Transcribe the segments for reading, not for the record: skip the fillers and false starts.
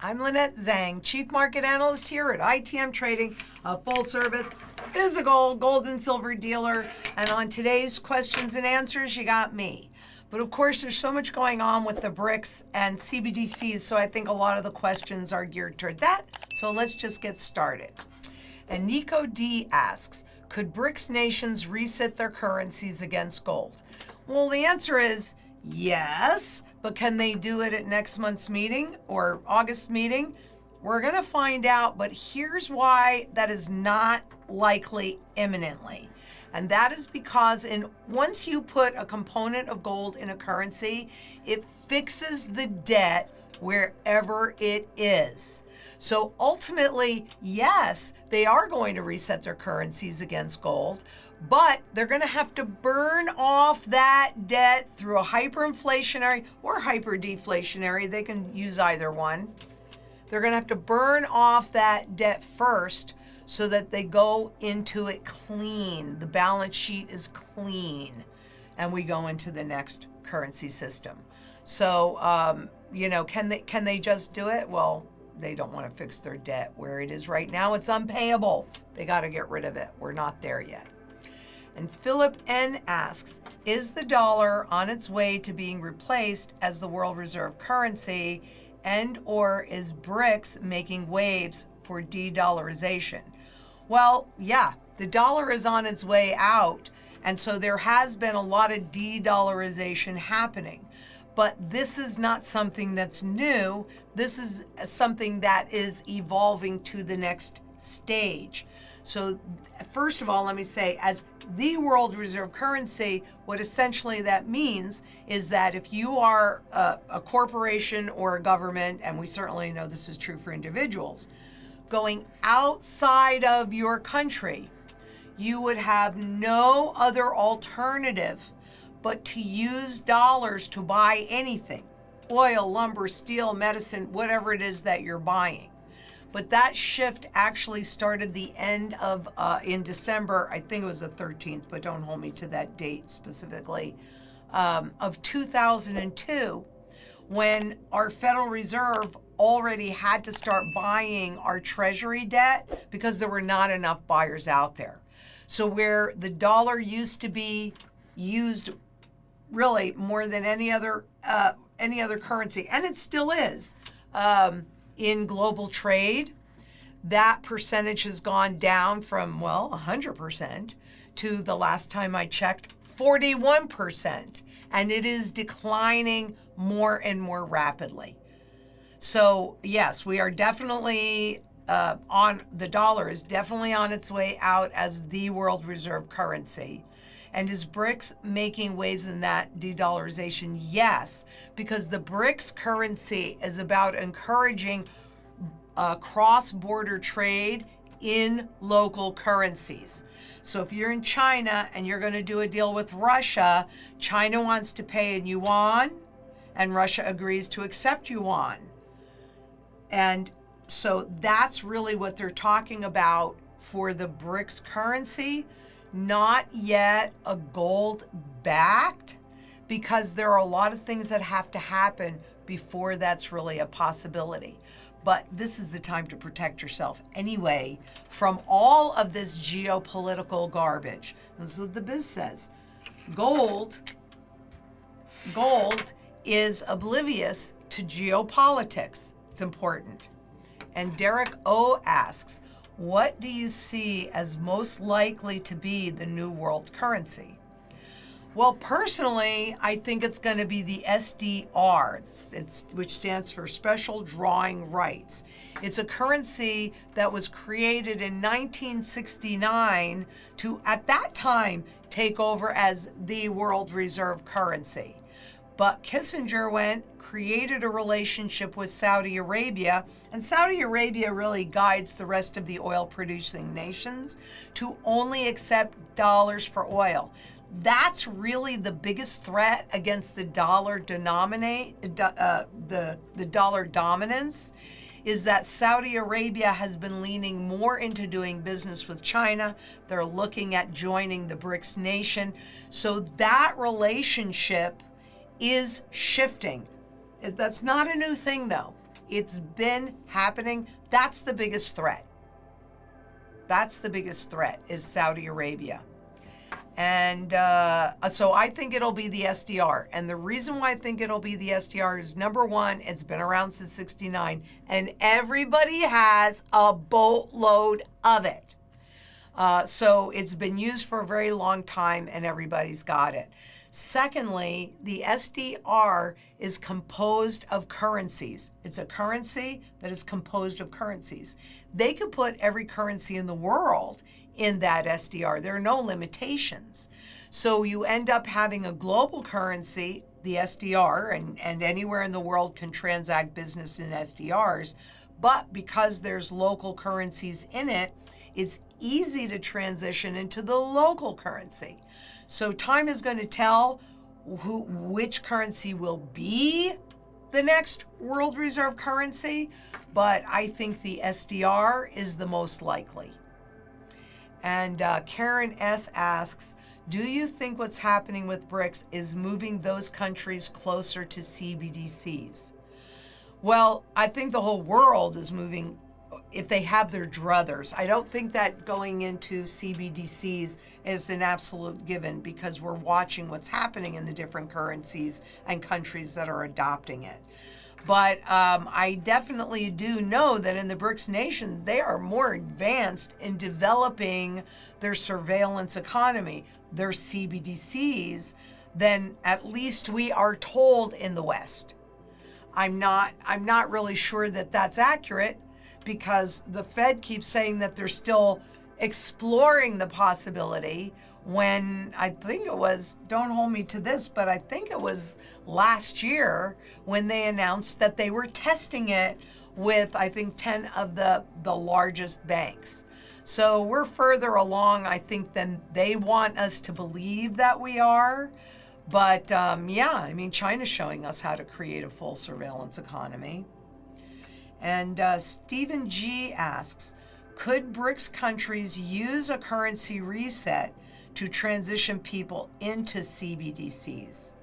I'm Lynette Zang, Chief Market Analyst here at ITM Trading, a full-service physical gold and silver dealer. And on today's questions and answers, you got me. But of course, there's so much going on with the BRICS and CBDCs, so I think a lot of the questions are geared toward that. So let's just get started. And Nico D asks, could BRICS nations reset their currencies against gold? Well, the answer is yes, but can they do it at next month's meeting or August meeting? We're going to find out, but here's why that is not likely imminently. And that is because once you put a component of gold in a currency, it fixes the debt wherever it is. So ultimately, yes, they are going to reset their currencies against gold, but they're going to have to burn off that debt through a hyperinflationary or hyperdeflationary. They can use either one. They're going to have to burn off that debt first so that they go into it clean. The balance sheet is clean, and we go into the next currency system. So, can they just do it? Well, they don't want to fix their debt where it is right now. It's unpayable. They got to get rid of it. We're not there yet. And Philip N asks, is the dollar on its way to being replaced as the world reserve currency, and or is BRICS making waves for de-dollarization? Well, yeah, the dollar is on its way out, and so there has been a lot of de-dollarization happening. But this is not something that's new. This is something that is evolving to the next stage. So first of all, let me say, as the world reserve currency, what essentially that means is that if you are a corporation or a government, and we certainly know this is true for individuals, going outside of your country, you would have no other alternative but to use dollars to buy anything, oil, lumber, steel, medicine, whatever it is that you're buying. But that shift actually started the end of, in December, I think it was the 13th, but don't hold me to that date specifically, of 2002, when our Federal Reserve already had to start buying our treasury debt because there were not enough buyers out there. So where the dollar used to be used really more than any other currency, and it still is, in global trade, that percentage has gone down from, 100% to, the last time I checked, 41%, and it is declining more and more rapidly. So yes, we are definitely the dollar is definitely on its way out as the world reserve currency. And is BRICS making waves in that de-dollarization? Yes, because the BRICS currency is about encouraging cross-border trade in local currencies. So if you're in China and you're going to do a deal with Russia, China wants to pay in yuan, and Russia agrees to accept yuan. And so that's really what they're talking about for the BRICS currency. Not yet a gold backed, because there are a lot of things that have to happen before that's really a possibility. But this is the time to protect yourself anyway from all of this geopolitical garbage. This is what the biz says. Gold is oblivious to geopolitics. It's important. And Derek O asks, what do you see as most likely to be the new world currency? Well, personally, I think it's going to be the SDR, which stands for Special Drawing Rights. It's a currency that was created in 1969 to, at that time, take over as the world reserve currency. But Kissinger created a relationship with Saudi Arabia, and Saudi Arabia really guides the rest of the oil-producing nations to only accept dollars for oil. That's really the biggest threat against the dollar the dollar dominance, is that Saudi Arabia has been leaning more into doing business with China. They're looking at joining the BRICS nation. So that relationship is shifting. That's not a new thing, though. It's been happening. That's the biggest threat. That's the biggest threat, is Saudi Arabia. And so I think it'll be the SDR. And the reason why I think it'll be the SDR is, number one, it's been around since '69, and everybody has a boatload of it. So it's been used for a very long time, and everybody's got it. Secondly, the SDR is composed of currencies. It's a currency that is composed of currencies. They could put every currency in the world in that SDR. There are no limitations. So you end up having a global currency, the SDR, and anywhere in the world can transact business in SDRs. But because there's local currencies in it, it's easy to transition into the local currency. So time is going to tell which currency will be the next world reserve currency, but I think the SDR is the most likely. And Karen S. asks, do you think what's happening with BRICS is moving those countries closer to CBDCs? Well, I think the whole world is moving, if they have their druthers. I don't think that going into CBDCs is an absolute given, because we're watching what's happening in the different currencies and countries that are adopting it. But I definitely do know that in the BRICS nations, they are more advanced in developing their surveillance economy, their CBDCs, than at least we are told in the West. I'm not really sure that that's accurate, because the Fed keeps saying that they're still exploring the possibility, when I think it was, don't hold me to this, but I think it was last year when they announced that they were testing it with, I think, 10 of the largest banks. So we're further along, I think, than they want us to believe that we are. But yeah, I mean, China's showing us how to create a full surveillance economy. And Stephen G. asks, could BRICS countries use a currency reset to transition people into CBDCs?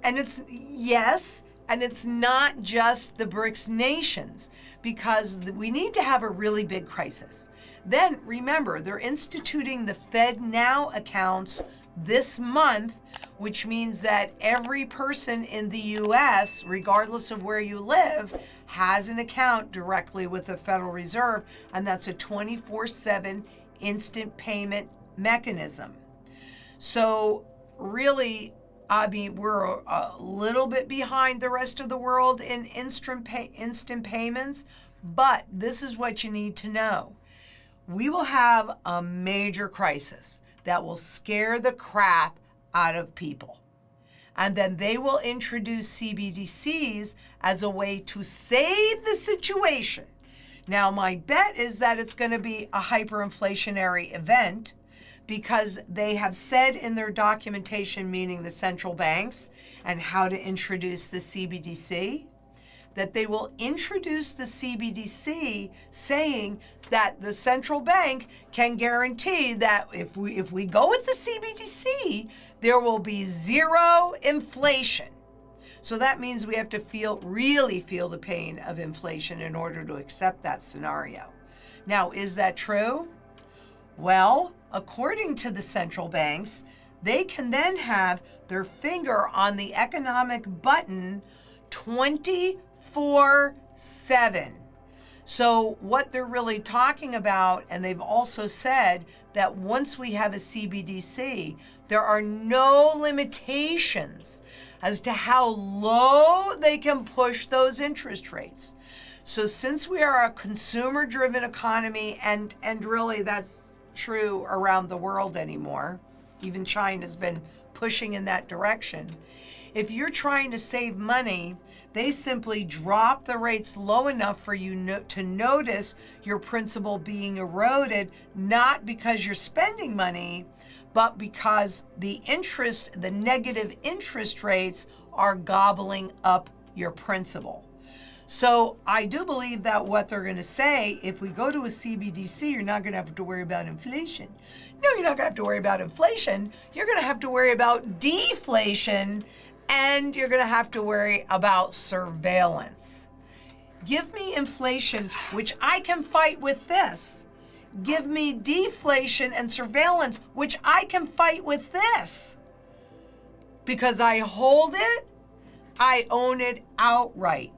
And it's yes, and it's not just the BRICS nations, because we need to have a really big crisis. Then remember, they're instituting the Fed Now accounts this month, which means that every person in the US, regardless of where you live, has an account directly with the Federal Reserve, and that's a 24/7 instant payment mechanism. So really, I mean, we're a little bit behind the rest of the world in instant payments, but this is what you need to know. We will have a major crisis that will scare the crap out of people. And then they will introduce CBDCs as a way to save the situation. Now, my bet is that it's going to be a hyperinflationary event, because they have said in their documentation, meaning the central banks, and how to introduce the CBDC, that they will introduce the CBDC saying that the central bank can guarantee that if we go with the CBDC, there will be zero inflation. So that means we have to really feel the pain of inflation in order to accept that scenario. Now, is that true? Well, according to the central banks, they can then have their finger on the economic button 24/7. So what they're really talking about, and they've also said that once we have a CBDC, there are no limitations as to how low they can push those interest rates. So since we are a consumer-driven economy, and really that's true around the world anymore, even China's been pushing in that direction. If you're trying to save money, they simply drop the rates low enough for you to notice your principal being eroded, not because you're spending money, but because the negative interest rates are gobbling up your principal. So I do believe that what they're going to say, if we go to a CBDC, you're not going to have to worry about inflation. No, you're not going to have to worry about inflation. You're going to have to worry about deflation, and you're going to have to worry about surveillance. Give me inflation, which I can fight with this. Give me deflation and surveillance, which I can fight with this. Because I hold it, I own it outright.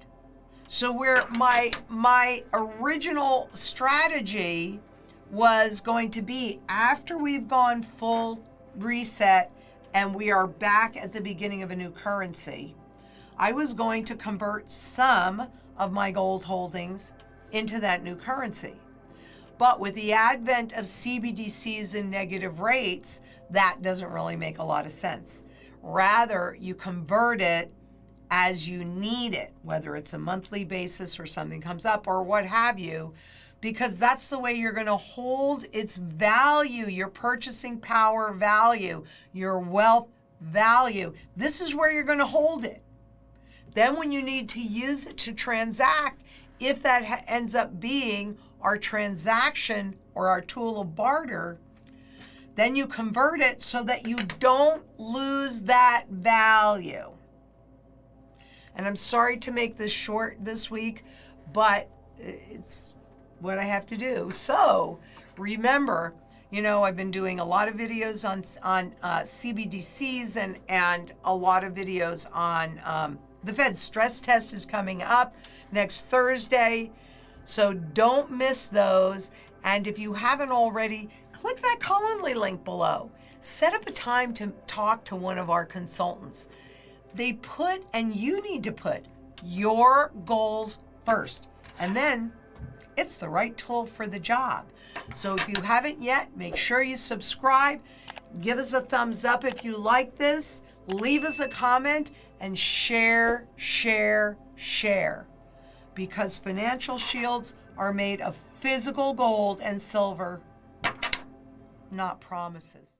So where my original strategy was going to be, after we've gone full reset and we are back at the beginning of a new currency, I was going to convert some of my gold holdings into that new currency. But with the advent of CBDCs and negative rates, that doesn't really make a lot of sense. Rather, you convert it as you need it, whether it's a monthly basis or something comes up or what have you, because that's the way you're going to hold its value, your purchasing power value, your wealth value. This is where you're going to hold it. Then when you need to use it to transact, if that ends up being our transaction or our tool of barter, then you convert it so that you don't lose that value. And I'm sorry to make this short this week, but it's what I have to do. So remember, I've been doing a lot of videos on CBDCs and a lot of videos on the Fed stress test is coming up next Thursday. So don't miss those. And if you haven't already, click that Calendly link below. Set up a time to talk to one of our consultants. They put, and you need to put, your goals first. And then it's the right tool for the job. So if you haven't yet, make sure you subscribe. Give us a thumbs up if you like this. Leave us a comment and share. Because financial shields are made of physical gold and silver, not promises.